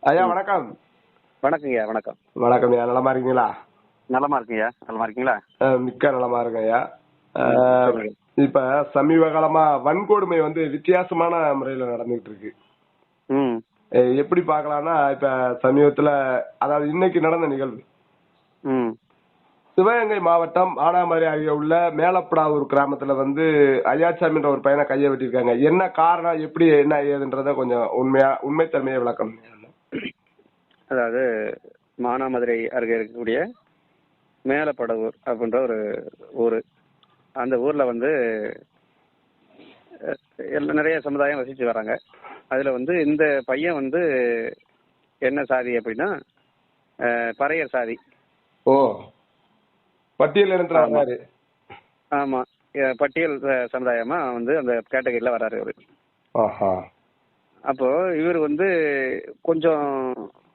ஐயா வணக்கம். வணக்கங்கய்யா. வணக்கம். வணக்கம் ஐயா, நலமா இருக்கீங்களா? நலமா இருக்குங்கய்யா. நலமா இருக்கீங்களா? மிக்க நலமா இருக்கேன் ஐயா. இப்ப சமீப காலமா வன்கொடுமை வித்தியாசமான முறையில நடந்துட்டு இருக்கு. எப்படி பாக்கலாம்னா, இப்ப சமீபத்துல அதாவது இன்னைக்கு நடந்த நிகழ்வு, சிவகங்கை மாவட்டம் ஆனாமரை அருகே உள்ள மேலப்படாவூர் கிராமத்துல ஐயாச்சாமின்ற ஒரு பையனை கையை வெட்டியிருக்காங்க. என்ன காரணம், எப்படி என்ன ஏதுன்றத கொஞ்சம் உண்மைத்தன்மையை விளக்கம். அதாவது மானாமதுரை அருகே இருக்கக்கூடிய மேலப்படவூர் அப்படின்ற ஒரு ஊர். அந்த ஊர்ல நிறைய சமுதாயம் வசிச்சு வராங்க. அதுல இந்த பையன் என்ன சாதி அப்படின்னா பறையர் சாதி. ஓ, பட்டியல் இனத்துல. ஆமா, பட்டியல் சமுதாயமா அந்த கேட்டகரியில வராரு அவரு. அப்போ இவர் கொஞ்சம்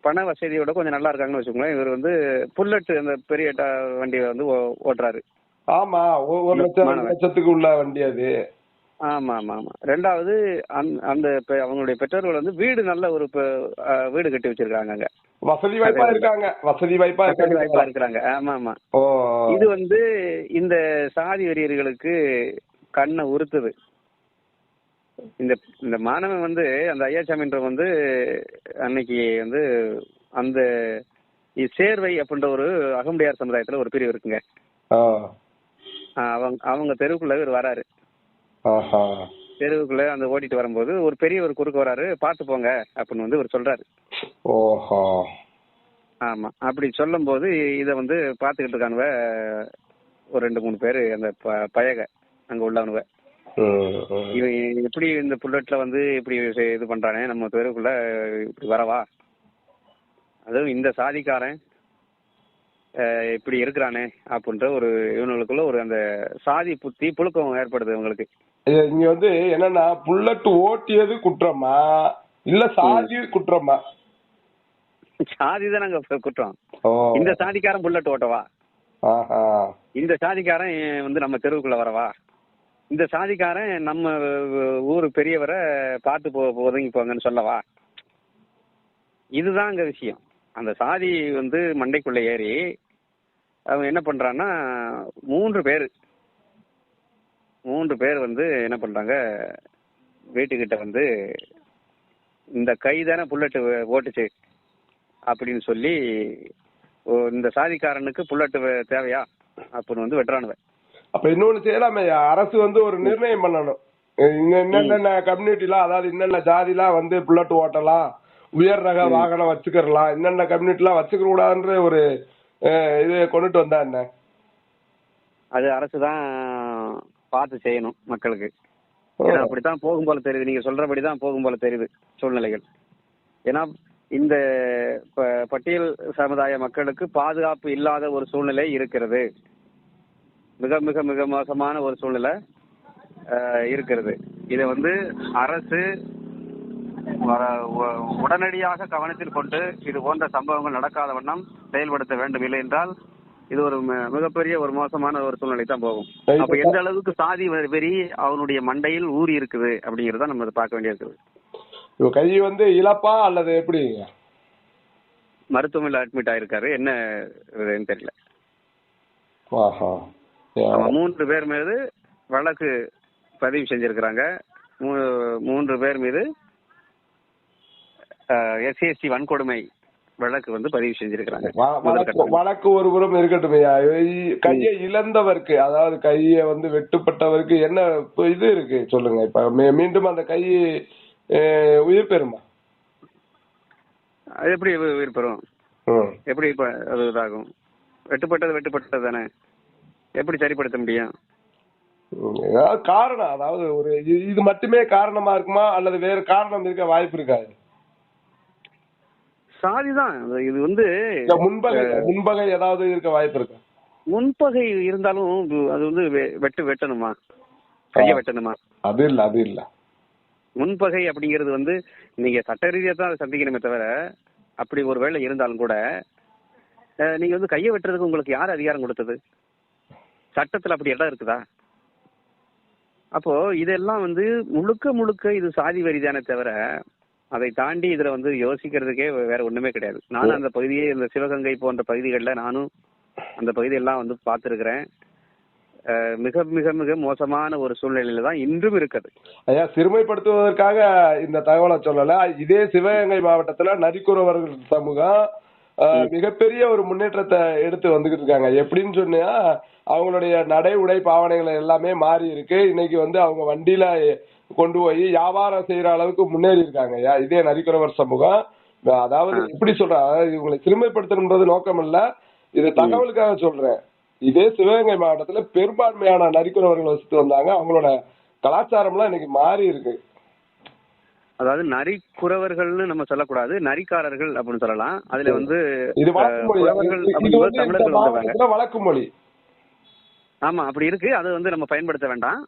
பண வசதியோட கொஞ்சம் நல்லா இருக்காங்கன்னு வச்சுக்கோங்களேன். இவர் புல்லட் அந்த பெரிய வண்டியை ஓட்டுறாரு. ஆமா, 1,00,000 உள்ள வண்டி அது. ஆமா ஆமா ஆமா. ரெண்டாவது அந்த அவங்களுடைய பெற்றோர்கள் வீடு நல்ல ஒரு வீடு கட்டி வச்சிருக்காங்க. அங்க வசதி வாய்ப்பா இருக்காங்க. வசதி வாய்ப்பா இருக்கிறாங்க. ஆமா ஆமா. இது இந்த சாதி வெறியர்களுக்கு கண்ணை உறுத்துது. இந்த மாணவன் அந்த ஐயாச்சாமின்ற அன்னைக்கு அந்த சேர்வை அப்படின்ற ஒரு அகமுடையார் சமுதாயத்துல ஒரு பிரிவு இருக்குங்க. அவங்க தெருவுக்குள்ள இவர் வராரு. தெருவுக்குள்ள ஓட்டிட்டு வரும்போது ஒரு பெரியவர் குறுக்க வராரு. பாத்து போங்க அப்படின்னு இவர் சொல்றாரு. ஆமா, அப்படி சொல்லும் போது இத பாத்துக்கிட்டு இருக்கானுவ ஒரு 2-3 பேரு. அந்த பயக அங்க உள்ளவனுவ, இவன் எப்படி இந்த புல்லட்ல இப்படி இது பண்றானே, நம்ம தெருவுக்குள்ள இப்படி வரவா, அதுவும் இந்த சாதிக்காரன் இப்படி இருக்கிறானே அப்படின்ற ஒரு இவனுக்குள்ள ஒரு அந்த சாதி புத்தி புழுக்கம் ஏற்படுது இவங்களுக்கு. இங்க என்னன்னா, புல்லட் ஓட்டியது குற்றமா இல்ல சாதி குற்றமா? சாதிதான் நாங்க குற்றம். இந்த சாதிக்காரன் புல்லட் ஓட்டவா, இந்த சாதிக்காரன் நம்ம தெருவுக்குள்ள வரவா, இந்த சாதிக்காரன் நம்ம ஊரு பெரியவரை பார்த்து ஒதுங்கி போங்கன்னு சொல்லவா? இதுதான் அங்க விஷயம். அந்த சாதி மண்டைக்குள்ள ஏறி அவன் என்ன பண்றான்னா, 3 பேர் என்ன பண்றாங்க, வீட்டுக்கிட்ட இந்த கை தானே புல்லட் ஓட்டுச்சு அப்படின்னு சொல்லி இந்த சாதிக்காரனுக்கு புல்லட் தேவையா அப்படின்னு வெட்டுறானுவ. அப்ப இன்னொன்னு செய்யலாமே, அரசு ஒரு நிர்ணயம் பண்ணணும். என்னென்ன கம்யூனிட்டிலாம், அதாவது என்னென்ன ஜாதிலாம் புல்லட் ஓட்டலாம், உயர் ரக வாகனம் வச்சுக்கலாம், என்னென்ன கம்யூனிட்டிலாம் வச்சுக்க கூடாதுன்ற ஒரு இது கொண்டுட்டு வந்தா என்ன? அது அரசு தான் பார்த்து செய்யணும் மக்களுக்கு. அப்படித்தான் போகும் போல தெரியுது. நீங்க சொல்றபடிதான் போகும் போல தெரியுது சூழ்நிலைகள். ஏன்னா இந்த பட்டியல் சமுதாய மக்களுக்கு பாதுகாப்பு இல்லாத ஒரு சூழ்நிலை இருக்கிறது. மிக மிக மிக மோசமான ஒரு சூழ்நிலை இருக்கிறது. இதை அரசு உடனடியாக கவனத்தில் கொண்டு இது போன்ற சம்பவங்கள் நடக்காத வண்ணம் செயல்படுத்த வேண்டும். இல்லை என்றால் இது ஒரு மிகப்பெரிய ஒரு மோசமான ஒரு சூழ்நிலை தான் போகும். அப்ப எந்த அளவுக்கு சாதி வெறி அவனுடைய மண்டையில் ஊறி இருக்குது அப்படிங்கறத நம்ம பார்க்க வேண்டியிருக்குது. கை இழப்பா அல்லது எப்படி? மருத்துவமனையில் அட்மிட் ஆயிருக்காரு. என்ன தெரியல. 3 பேர் மீது வழக்கு பதிவு செஞ்சிருக்கிறாங்க. 3 பேர் மீது SC வன்கொடுமை வழக்கு பதிவு செஞ்சிருக்கிறாங்க. வழக்கு ஒருபுறம் இருக்கட்டும். கையை இழந்தவருக்கு, அதாவது கையை வெட்டுப்பட்டவருக்கு என்ன இது இருக்கு சொல்லுங்க. இப்ப மீண்டும் அந்த கை உயிர் பெறுமா? அது எப்படி உயிர் பெறும்? எப்படி அது இதாகும்? வெட்டுப்பட்டது தானே, எப்படி சரிப்படுத்த முடியும்? காரணம், அதாவது ஒரு இது மட்டுமே காரணமா இருக்குமா அல்லது வேற காரணம் இருக்க வாய்ப்பு இருக்காது? சாதிதான் இது. முன்பகை ஏதாவது இருக்க வாய்ப்பு இருக்கு? முன்பகை இருந்தாலும் அது வெட்டணுமா, கைய வெட்டணுமா? அது இல்ல. முன்பகை அப்படிங்கிறது நீங்க சட்ட ரீதியா தான் அதை சந்திக்கணுமே தவிர, அப்படி ஒரு வேளை இருந்தாலும் கூட நீங்க கையை வெட்டுறதுக்கு உங்களுக்கு யார் அதிகாரம் கொடுத்தது? சட்டத்துல அப்படி இடம் இருக்குதா? அப்போ இதெல்லாம் முழுக்க முழுக்க இது சாதி வரிதானே தவிர அதை தாண்டி இதுல வந்து யோசிக்கிறதுக்கே வேற ஒண்ணுமே கிடையாது. நானும் அந்த பகுதியே, இந்த சிவகங்கை போன்ற பகுதிகளில் நானும் அந்த பகுதியெல்லாம் வந்து பார்த்துருக்கிறேன். மிக மிக மிக மோசமான ஒரு சூழ்நிலையில தான் இன்றும் இருக்குது. ஐயா, சிறுமைப்படுத்துவதற்காக இந்த தகவலை சொல்லல. இதே சிவகங்கை மாவட்டத்துல நரிக்குறவர்கள் சமூகம் மிகப்பெரிய ஒரு முன்னேற்றத்தை எடுத்து வந்துகிட்டு இருக்காங்க. எப்படின்னு சொன்னா, அவங்களுடைய நடை உடை பாவனைகள் எல்லாமே மாறி இருக்கு. இன்னைக்கு வந்து அவங்க வண்டியில கொண்டு போய் வியாபாரம் செய்யற அளவுக்கு முன்னேறி இருக்காங்க. இதே நரிக்குறவர் சமூகம். அதாவது எப்படி சொல்றேன், அதாவது இவங்களை சிறுமைப்படுத்தணும்ன்றது நோக்கம் இல்ல, இது தகவலுக்காக சொல்றேன். இதே சிவகங்கை மாவட்டத்துல பெரும்பான்மையான நரிக்குறவர்கள் வசித்து வந்தாங்க. அவங்களோட கலாச்சாரம் எல்லாம் இன்னைக்கு மாறி இருக்கு. அதாவது நரிக்குறவர்கள்னு நம்ம சொல்லக்கூடாது, நரிக்காரர்கள் அப்படின்னு சொல்லலாம். அதுல வந்து இது வழக்கு மொழி. ஆமா, அப்படி இருக்கு. அது வந்து நம்ம பயன்படுத்த வேண்டாம்.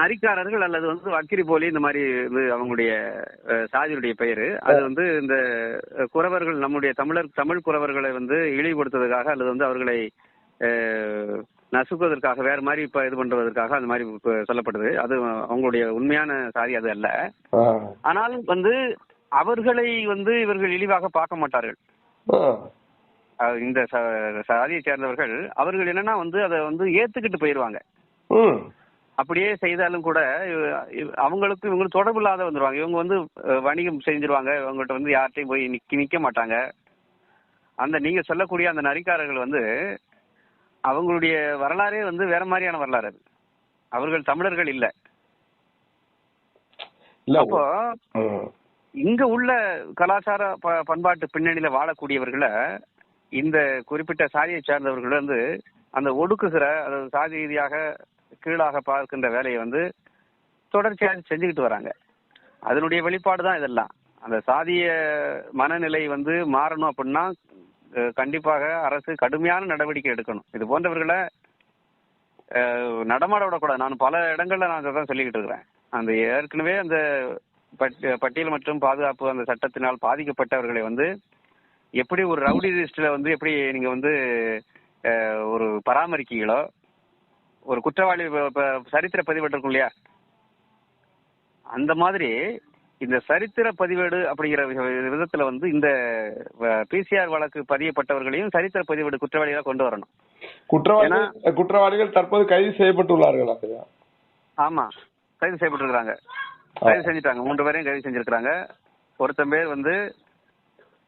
நரிக்காரர்கள் அல்லது வந்து வக்கிரி போலி, இந்த மாதிரி அவங்களுடைய சாதியுடைய பெயரு. அது வந்து இந்த குறவர்கள், நம்முடைய தமிழ் குறவர்களை வந்து இழிவுபடுத்துவதற்காக அல்லது வந்து அவர்களை நசுக்குவதற்காக, வேற மாதிரி இப்ப இது பண்றதற்காக அந்த மாதிரி சொல்லப்படுது. அது அவங்களுடைய உண்மையான சாதி அது அல்ல. ஆனால் வந்து அவர்களை வந்து இவர்கள் இழிவாக பார்க்க மாட்டார்கள். இந்த சாதியை சேர்ந்தவர்கள் அவர்கள் என்னன்னா வந்து அதை வந்து ஏத்துக்கிட்டு போயிருவாங்க. அப்படியே செய்தாலும் கூட அவங்களுக்கு இவங்களுக்கு தொடர்பு இல்லாத வந்துருவாங்க. இவங்க வந்து வணிகம் செஞ்சிருவாங்க. இவங்ககிட்ட வந்து யார்கிட்டையும் போய் நிக்க மாட்டாங்க. அந்த நீங்க சொல்லக்கூடிய அந்த நரிக்காரர்கள் வந்து அவங்களுடைய வரலாறே வந்து வேற மாதிரியான வரலாறு. அது அவர்கள் தமிழர்கள் இல்ல. அப்போ இங்க உள்ள கலாச்சார பண்பாட்டு பின்னணியில வாழக்கூடியவர்களை இந்த குறிப்பிட்ட சாதியை சேர்ந்தவர்கள் வந்து அந்த ஒடுக்குகிற, அதாவது சாதி ரீதியாக கீழாக பார்க்கின்ற வேலையை வந்து தொடர்ச்சியாக செஞ்சுக்கிட்டு வராங்க. அதனுடைய வெளிப்பாடு தான் இதெல்லாம். அந்த சாதிய மனநிலை வந்து மாறணும் அப்படின்னா கண்டிப்பாக அரசு கடுமையான நடவடிக்கை எடுக்கணும். இது போன்றவர்களை நடமாட விடக்கூடாது. நான் பல இடங்கள்ல நான் தான் சொல்லிக்கிட்டு இருக்கிறேன். அந்த ஏற்கனவே அந்த பட்டியல் மற்றும் பாதுகாப்பு அந்த சட்டத்தினால் பாதிக்கப்பட்டவர்களை வந்து எப்படி ஒரு ரவுடி லிஸ்ட்ல வந்து எப்படி நீங்க வந்து ஒரு பராமரிக்கீங்களோ, ஒரு குற்றவாளி சரித்திர பதிவேடு இருக்கும் இல்லையா, அந்த மாதிரி இந்த சரித்திர பதிவேடு அப்படிங்கிற விதத்துல வந்து இந்த பிசிஆர் வழக்கு பதியப்பட்டவர்களையும் சரித்திர பதிவேடு குற்றவாளிகளா கொண்டு வரணும். குற்றவாளிகள் தற்போது கைது செய்யப்பட்டுள்ளார்கள். ஆமா, கைது செய்யப்பட்டிருக்காங்க. கைது செஞ்சுட்டாங்க. 3 பேரையும் கைது செஞ்சிருக்காங்க. ஒருத்தன் பேர் வந்து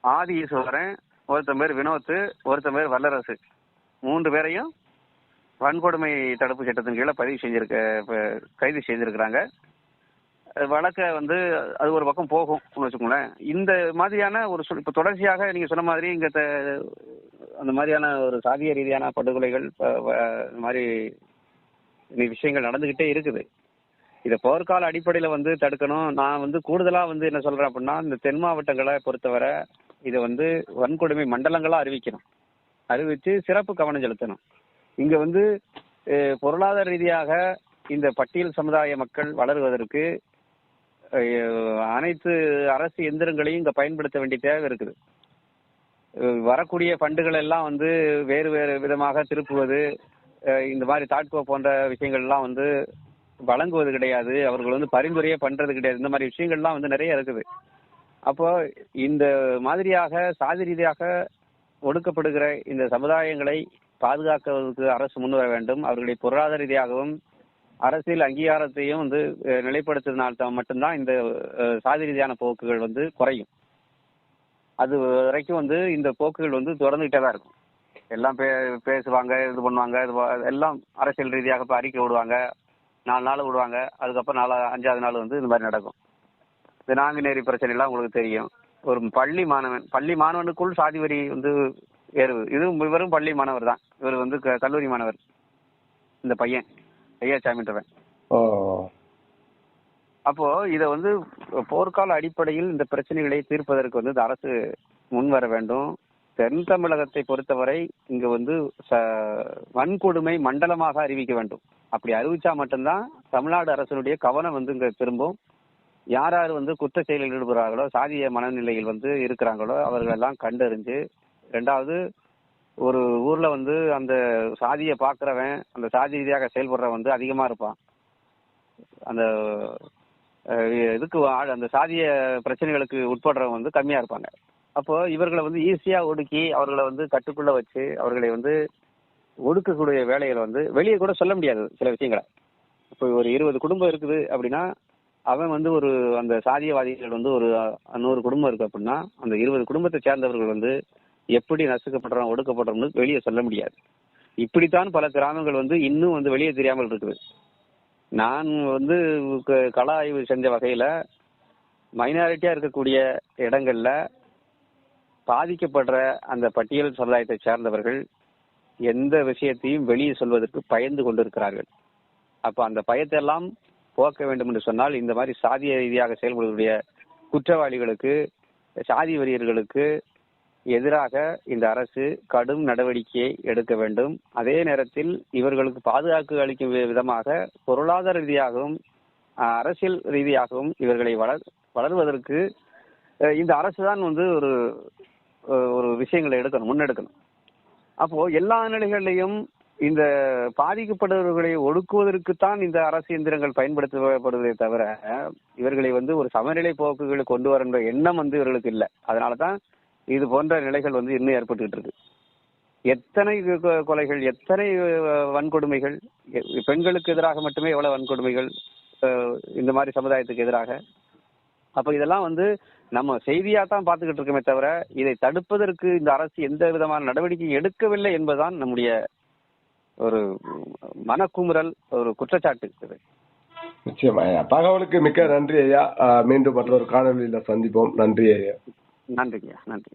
ஆதி ஈஸ்வரன், ஒருத்தன் பேர் வினோத், ஒருத்தன் பேர் வல்லரசு. 3 பேரையும் வன்கொடுமை தடுப்பு சட்டத்தின் கீழே கைது செய்திருக்கிறாங்க. வழக்க வந்து அது ஒரு பக்கம் போகும் வச்சுக்கோங்களேன். இந்த மாதிரியான ஒரு இப்ப தொடர்ச்சியாக நீங்க சொன்ன மாதிரி இங்க அந்த மாதிரியான ஒரு சாதிய ரீதியான படுகொலைகள் மாதிரி விஷயங்கள் நடந்துகிட்டே இருக்குது. இதை போர்க்கால அடிப்படையில வந்து தடுக்கணும். நான் வந்து கூடுதலா வந்து என்ன சொல்றேன் அப்படின்னா, இந்த தென் மாவட்டங்களை பொறுத்தவரை இதை வந்து வன்கொடுமை மண்டலங்களா அறிவிக்கணும். அறிவிச்சு சிறப்பு கவனம் செலுத்தணும். இங்க வந்து பொருளாதார ரீதியாக இந்த பட்டியல் சமுதாய மக்கள் வளருவதற்கு அனைத்து அரசு எந்திரங்களையும் இங்க பயன்படுத்த வேண்டிய தேவை இருக்குது. வரக்கூடிய ஃபண்டுகள் எல்லாம் வந்து வேறு வேறு விதமாக திருப்புவது, இந்த மாதிரி தாட்கோ போன்ற விஷயங்கள் எல்லாம் வந்து வழங்குவது கிடையாது. அவர்கள் வந்து பரிந்துரையே பண்றது கிடையாது. இந்த மாதிரி விஷயங்கள்லாம் வந்து நிறைய இருக்குது. அப்போ இந்த மாதிரியாக சாதி ரீதியாக ஒடுக்கப்படுகிற இந்த சமுதாயங்களை பாதுகாக்கிறதுக்கு அரசு முன்வர வேண்டும். அவர்களுடைய பொருளாதார ரீதியாகவும் அரசியல் அங்கீகாரத்தையும் வந்து நிலைப்படுத்தினால் மட்டும்தான் இந்த சாதி ரீதியான போக்குகள் வந்து குறையும். அது வரைக்கும் வந்து இந்த போக்குகள் வந்து தொடர்ந்துகிட்டே தான் இருக்கும். எல்லாம் பேசுவாங்க, இது பண்ணுவாங்க, எல்லாம் அரசியல் ரீதியாக இப்போ அறிக்கை விடுவாங்க, 4 நாள் விடுவாங்க. அதுக்கப்புறம் 5ஆவது நாள் வந்து இந்த மாதிரி நடக்கும். இந்த நாங்குநேரி பிரச்சனை எல்லாம் உங்களுக்கு தெரியும். ஒரு பள்ளி மாணவனுக்குள் சாதி வரி வந்து ஏறுது. இவரும் பள்ளி மாணவர் தான். இவர் வந்து கல்லூரி மாணவர். இந்த பையன் ஐயாசாமின்றவன். அப்போ இத வந்து போர்க்கால அடிப்படையில் இந்த பிரச்சனைகளை தீர்ப்பதற்கு வந்து அரசு முன் வர வேண்டும். தென் தமிழகத்தை பொறுத்தவரை இங்க வந்து வன்கொடுமை மண்டலமாக அறிவிக்க வேண்டும். அப்படி அறிவிச்சா மட்டும்தான் தமிழ்நாடு அரசினுடைய கவனம் வந்து இங்க திரும்பும். யார் யார் வந்து குற்ற செயலில் ஈடுபடுறாங்களோ, சாதிய மனநிலையில் வந்து இருக்கிறாங்களோ அவர்களெல்லாம் கண்டறிஞ்சு, 2வது ஒரு ஊர்ல வந்து அந்த சாதியை பார்க்கிறவன், அந்த சாதி ரீதியாக செயல்படுறவன் வந்து அதிகமா இருப்பான். அந்த இதுக்கு அந்த சாதிய பிரச்சனைகளுக்கு உட்படுறவங்க வந்து கம்மியா இருப்பாங்க. அப்போ இவர்களை வந்து ஈஸியா ஒடுக்கி அவர்களை வந்து கட்டுக்குள்ள வச்சு அவர்களை வந்து ஒடுக்கக்கூடிய வேலைகளை வந்து வெளியே கூட சொல்ல முடியாது சில விஷயங்களை. இப்போ ஒரு 20 குடும்பம் இருக்குது அப்படின்னா அவன் வந்து ஒரு அந்த சாதியவாதிகள் வந்து ஒரு 100 குடும்பம் இருக்கு அப்படின்னா அந்த 20 குடும்பத்தை சேர்ந்தவர்கள் வந்து எப்படி நசுக்கப்படுறோம் ஒடுக்கப்படுறோம்னு வெளியே சொல்ல முடியாது. இப்படித்தான் பல கிராமங்கள் வந்து இன்னும் வந்து வெளியே தெரியாமல் இருக்குது. நான் வந்து கள ஆய்வு செஞ்ச வகையில மைனாரிட்டியா இருக்கக்கூடிய இடங்கள்ல பாதிக்கப்படுற அந்த பட்டியல் சமுதாயத்தை சேர்ந்தவர்கள் எந்த விஷயத்தையும் வெளியே சொல்வதற்கு பயந்து கொண்டிருக்கிறார்கள். அப்ப அந்த பயத்தை எல்லாம் போக்க வேண்டும் என்று சொன்னால் இந்த மாதிரி சாதிய ரீதியாக செயல்படக்கூடிய குற்றவாளிகளுக்கு சாதி வெறியர்களுக்கு எதிராக இந்த அரசு கடும் நடவடிக்கையை எடுக்க வேண்டும். அதே நேரத்தில் இவர்களுக்கு பாதுகாப்பு அளிக்கும் விதமாக பொருளாதார ரீதியாகவும் அரசியல் ரீதியாகவும் இவர்களை வளர்வதற்கு இந்த அரசு தான் வந்து ஒரு விஷயங்களை முன்னெடுக்கணும். அப்போ எல்லா நிலைகளிலையும் இந்த பாதிக்கப்படுபவர்களை ஒடுக்குவதற்குத்தான் இந்த அரசு எந்திரங்கள் பயன்படுத்தப்படுவதை தவிர இவர்களை வந்து ஒரு சமநிலை போக்குகளை கொண்டு வர எண்ணம் வந்து இவர்களுக்கு இல்லை. அதனாலதான் இது போன்ற நிலைகள் வந்து இன்னும் ஏற்பட்டுக்கிட்டு இருக்கு. எத்தனை கொலைகள், எத்தனை வன்கொடுமைகள், பெண்களுக்கு எதிராக மட்டுமே எவ்வளவு வன்கொடுமைகள் இந்த மாதிரி சமுதாயத்துக்கு எதிராக. அப்ப இதெல்லாம் வந்து நம்ம செய்தியா தான் பார்த்துக்கிட்டு இருக்கோமே தவிர இதை தடுப்பதற்கு இந்த அரசு எந்த விதமான நடவடிக்கை எடுக்கவில்லை என்பதுதான் நம்முடைய ஒரு மனக்குமுறல், ஒரு குற்றச்சாட்டு. நிச்சயமா ஐயா. தகவலுக்கு மிக்க நன்றி ஐயா. மீண்டும் மற்றொரு காணொலியில சந்திப்போம். நன்றி ஐயா. நன்றிங்க, நன்றி.